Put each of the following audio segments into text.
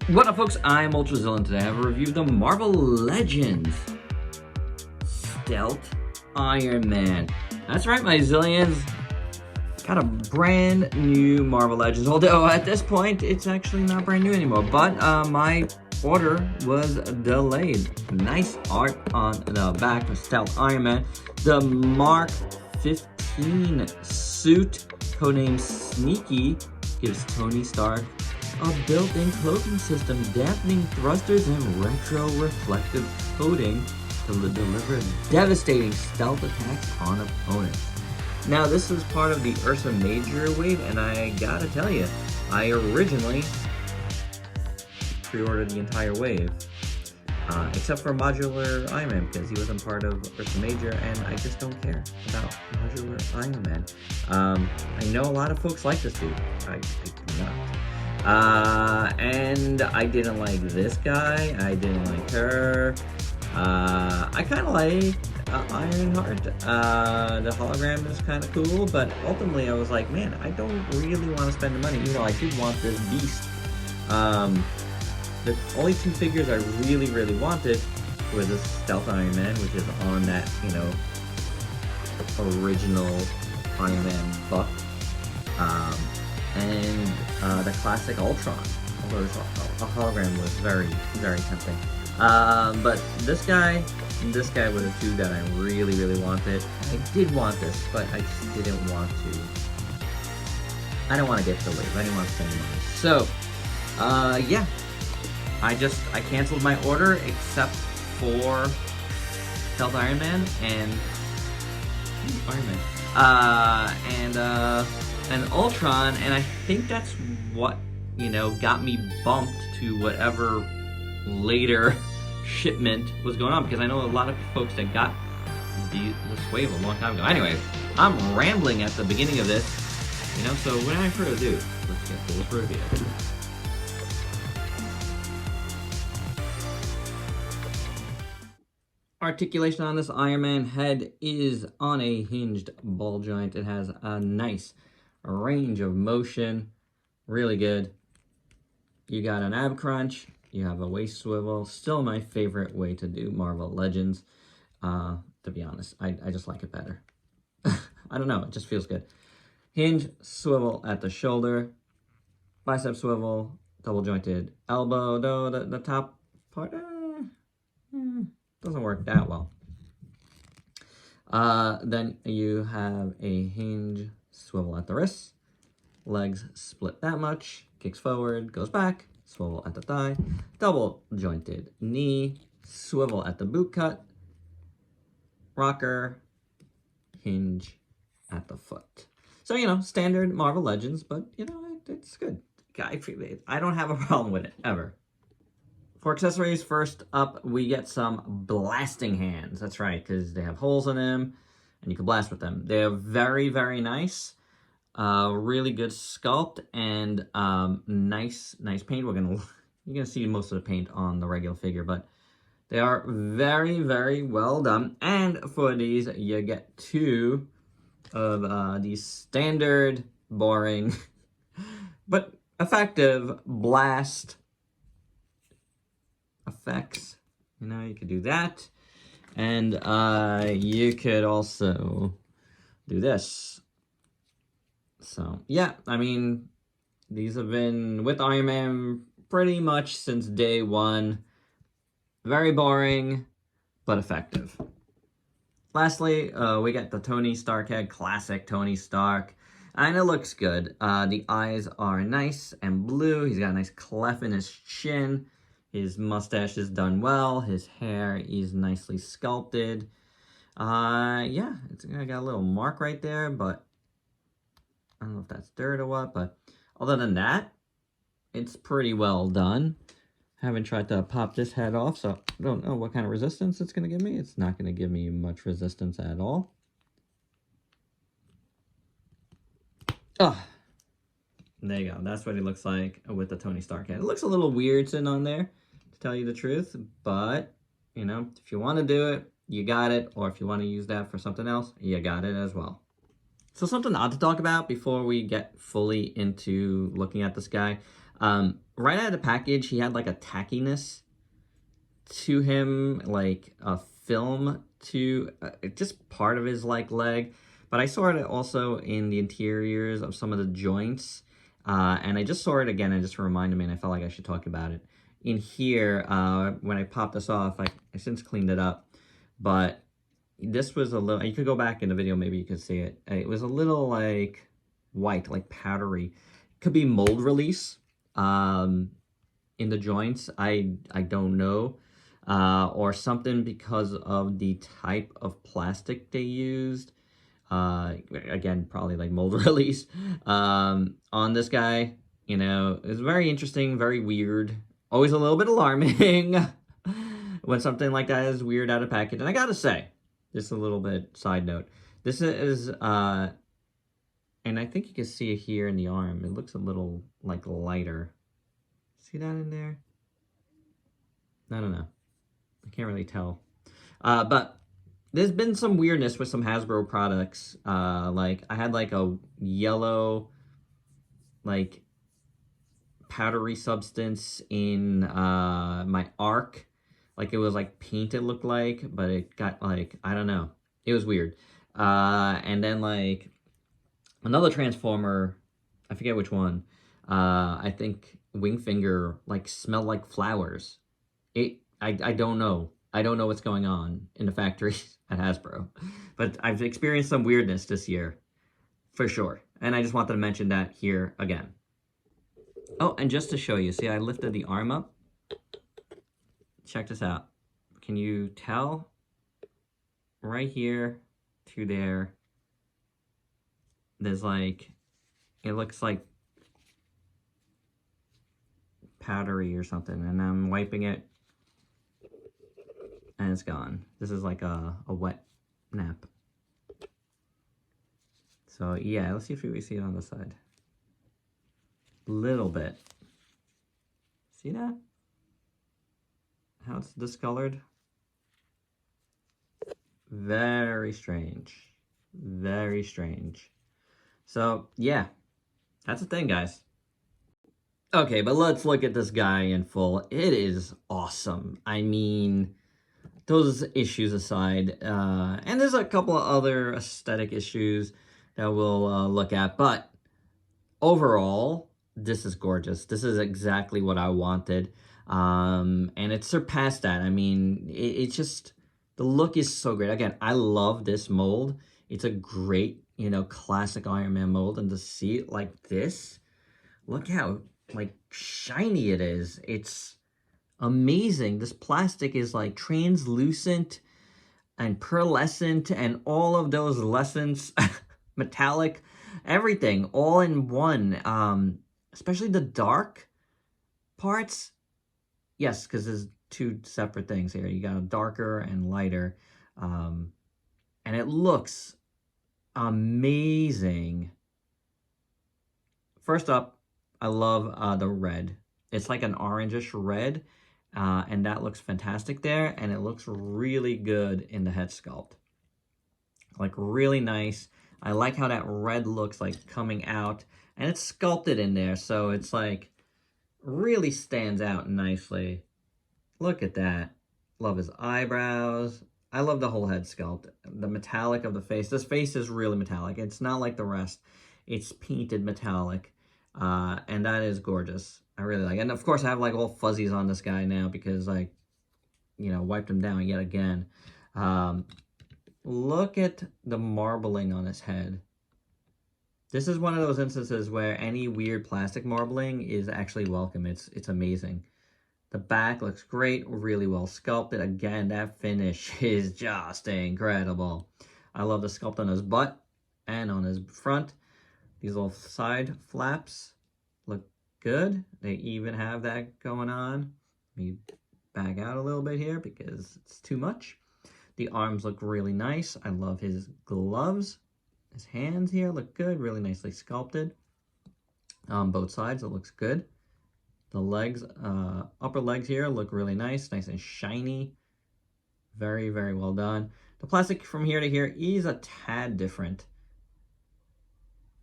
What up, folks? I'm Ultrazilla, and today I have a review of the Marvel Legends Stealth Iron Man. That's right, my zillions. Got a brand new Marvel Legends, although at this point, it's actually not brand new anymore, but my order was delayed. Nice art on the back of Stealth Iron Man. The Mark 15 suit, codenamed Sneaky, gives Tony Stark a built-in cloaking system, dampening thrusters and retro-reflective coating to deliver devastating stealth attacks on opponents. Now, this is part of the Ursa Major wave, and I gotta tell you, I originally pre-ordered the entire wave, except for Modular Iron Man, because he wasn't part of Ursa Major, and I just don't care about Modular Iron Man. I know a lot of folks like this dude. I do not. And I didn't like this guy, I didn't like her. I kind of like Ironheart. The hologram is kind of cool, but ultimately I was like, man, I don't really want to spend the money, even though I did want this beast. The only two figures I really wanted were this Stealth Iron Man, which is on that, you know, original Iron Man buck. And the classic Ultron, although the hologram was very tempting. But this guy was a two that I really wanted. I did want this, but I just didn't want to. I don't want to get delayed. I didn't want to spend money. So, yeah, I canceled my order except for Stealth Iron Man and and Ultron, and I think that's what, you know, got me bumped to whatever later shipment was going on, because I know a lot of folks that got this wave a long time ago. Anyway, I'm rambling at the beginning of this, you know, so without further ado, let's get to this review. Articulation on this Iron Man head is on a hinged ball joint. It has a nice range of motion, really good. You got an ab crunch, you have a waist swivel. Still my favorite way to do Marvel Legends, to be honest. I just like it better. I don't know, it just feels good. Hinge swivel at the shoulder, bicep swivel, double jointed elbow, though the top part doesn't work that well. Then you have a hinge swivel at the wrist, legs split that much, kicks forward, goes back, swivel at the thigh, double jointed knee, swivel at the boot cut, rocker, hinge at the foot. So, you know, standard Marvel Legends, but, you know, it's good. I don't have a problem with it, ever. For accessories, first up, we get some blasting hands. That's right, because they have holes in them, and you can blast with them. They're very nice. Really good sculpt, and nice paint. You're gonna see most of the paint on the regular figure, but they are very well done. And for these, you get two of these standard, boring, but effective blast effects. You know, you could do that, and you could also do this. So yeah, I mean, these have been with Iron Man pretty much since day one. Very boring, but effective. Lastly, we get the Tony Stark head, classic Tony Stark, and it looks good. The eyes are nice and blue. He's got a nice cleft in his chin. His mustache is done well. His hair is nicely sculpted. Yeah, it's got a little mark right there, but I don't know if that's dirt or what, but other than that, it's pretty well done. Haven't tried to pop this head off, so I don't know what kind of resistance it's going to give me. It's not going to give me much resistance at all. Oh, there you go. That's what he looks like with the Tony Stark head. It looks a little weird sitting on there, to tell you the truth, but, you know, if you want to do it, you got it, or if you want to use that for something else, you got it as well. So something odd to talk about before we get fully into looking at this guy. Right out of the package, he had like a tackiness to him, like a film to just part of his like leg. But I saw it also in the interiors of some of the joints. And I just saw it again and just reminded me, and I felt like I should talk about it. In here, when I popped this off, I since cleaned it up. But this was a little, you could go back in the video, maybe you could see it. It was a little like white, like powdery. Could be mold release in the joints. I don't know. Or something because of the type of plastic they used. Again, probably like mold release on this guy. You know, it's very interesting, very weird. Always a little bit alarming when something like that is weird out of package. And I gotta say, just a little bit side note. This is, and I think you can see it here in the arm. It looks a little like lighter. See that in there? I don't know. I can't really tell. But there's been some weirdness with some Hasbro products. Like I had like a yellow, like powdery substance in my Arc. Like it was like paint, it looked like, but it got like, I don't know. It was weird. And then like another Transformer, I forget which one. I think Wingfinger like smelled like flowers. I don't know. I don't know what's going on in the factories at Hasbro. But I've experienced some weirdness this year, for sure. And I just wanted to mention that here again. Oh, and just to show you, see, I lifted the arm up. Check this out. Can you tell? Right here to there, there's like, it looks like powdery or something. And I'm wiping it. And it's gone. This is like a wet nap. So yeah, let's see if we see it on the side. Little bit. See that? How it's discolored? Very strange. Very strange. So yeah, that's the thing, guys. Okay, but let's look at this guy in full. It is awesome. I mean, those issues aside, and there's a couple of other aesthetic issues that we'll look at, but overall, this is gorgeous. This is exactly what I wanted, and it surpassed that. I mean, it's just, the look is so great. Again, I love this mold. It's a great, you know, classic Iron Man mold, and to see it like this, look how, like, shiny it is. It's amazing. This plastic is like translucent and pearlescent and all of those lessons, metallic, everything all in one. Especially the dark parts. Yes, because there's two separate things here. You got a darker and lighter. And it looks amazing. First up, I love the red. It's like an orangish red. And that looks fantastic there, and it looks really good in the head sculpt. Like, really nice. I like how that red looks like coming out, and it's sculpted in there, so it's like, really stands out nicely. Look at that. Love his eyebrows. I love the whole head sculpt. The metallic of the face. This face is really metallic. It's not like the rest. It's painted metallic, and that is gorgeous. I really like it. And of course, I have like all fuzzies on this guy now because I, you know, wiped him down yet again. Look at the marbling on his head. This is one of those instances where any weird plastic marbling is actually welcome. It's amazing. The back looks great, really well sculpted. Again, that finish is just incredible. I love the sculpt on his butt and on his front. These little side flaps look good. They even have that going on. Let me back out a little bit here because it's too much. The arms look really nice. I love his gloves. His hands here look good, really nicely sculpted. On both sides, it looks good. The legs, upper legs here look really nice and shiny. Very, very well done. The plastic from here to here is a tad different,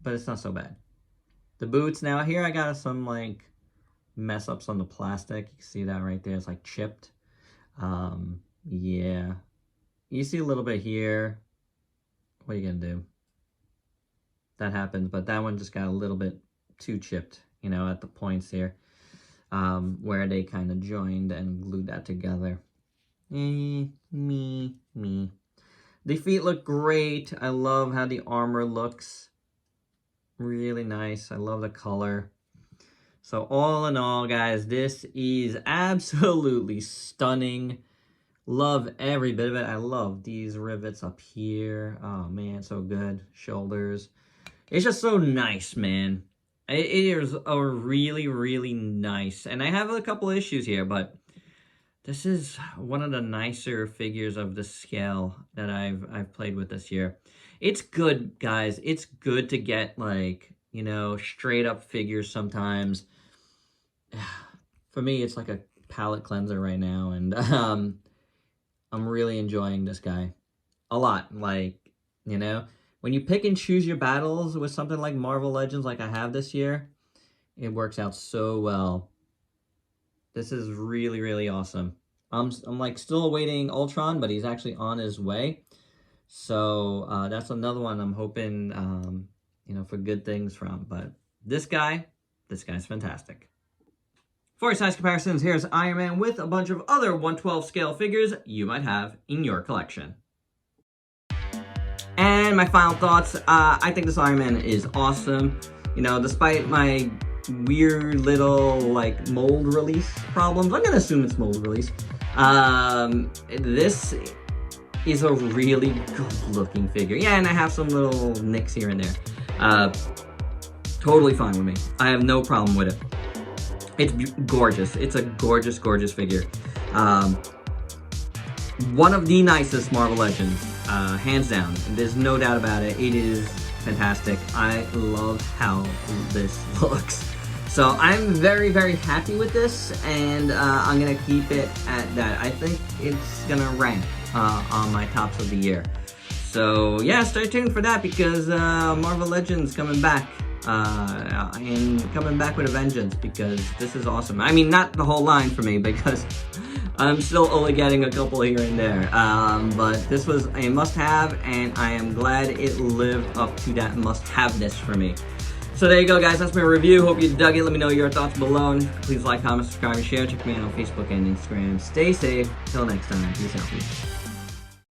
but it's not so bad. The boots, now here I got some like mess ups on the plastic. You can see that right there. It's like chipped. Yeah. You see a little bit here. What are you gonna do? That happens, but that one just got a little bit too chipped, you know, at the points here, where they kind of joined and glued that together. Me. The feet look great. I love how the armor looks. Really nice. I love the color. So all in all, guys, this is absolutely stunning. Love every bit of it. I love these rivets up here. Oh, man, so good. Shoulders. It's just so nice, man. It is a really, really nice. And I have a couple issues here, but this is one of the nicer figures of the scale that I've played with this year. It's good, guys. It's good to get, like, you know, straight up figures sometimes. For me, it's like a palate cleanser right now, and I'm really enjoying this guy a lot. Like, you know, when you pick and choose your battles with something like Marvel Legends like I have this year, it works out so well. This is really, really awesome. I'm like still awaiting Ultron, but he's actually on his way. So that's another one I'm hoping, you know, for good things from. But this guy's fantastic. For your size comparisons, here's Iron Man with a bunch of other 1/12 scale figures you might have in your collection. And my final thoughts, I think this Iron Man is awesome. You know, despite my weird little, like, mold release problems, I'm gonna assume it's mold release. This is a really good looking figure. Yeah, and I have some little nicks here and there. Totally fine with me. I have no problem with it. It's gorgeous. It's a gorgeous, gorgeous figure. One of the nicest Marvel Legends, hands down. There's no doubt about it. It is fantastic. I love how this looks. So I'm very, very happy with this, and I'm gonna keep it at that. I think it's gonna rank on my tops of the year. So yeah, stay tuned for that, because Marvel Legends coming back. And coming back with a vengeance, because this is awesome. I mean, not the whole line for me, because I'm still only getting a couple here and there. But this was a must-have, and I am glad it lived up to that must-have-ness for me. So there you go, guys. That's my review. Hope you dug it. Let me know your thoughts below. And please like, comment, subscribe, and share. Check me out on Facebook and Instagram. Stay safe. Till next time. Peace out.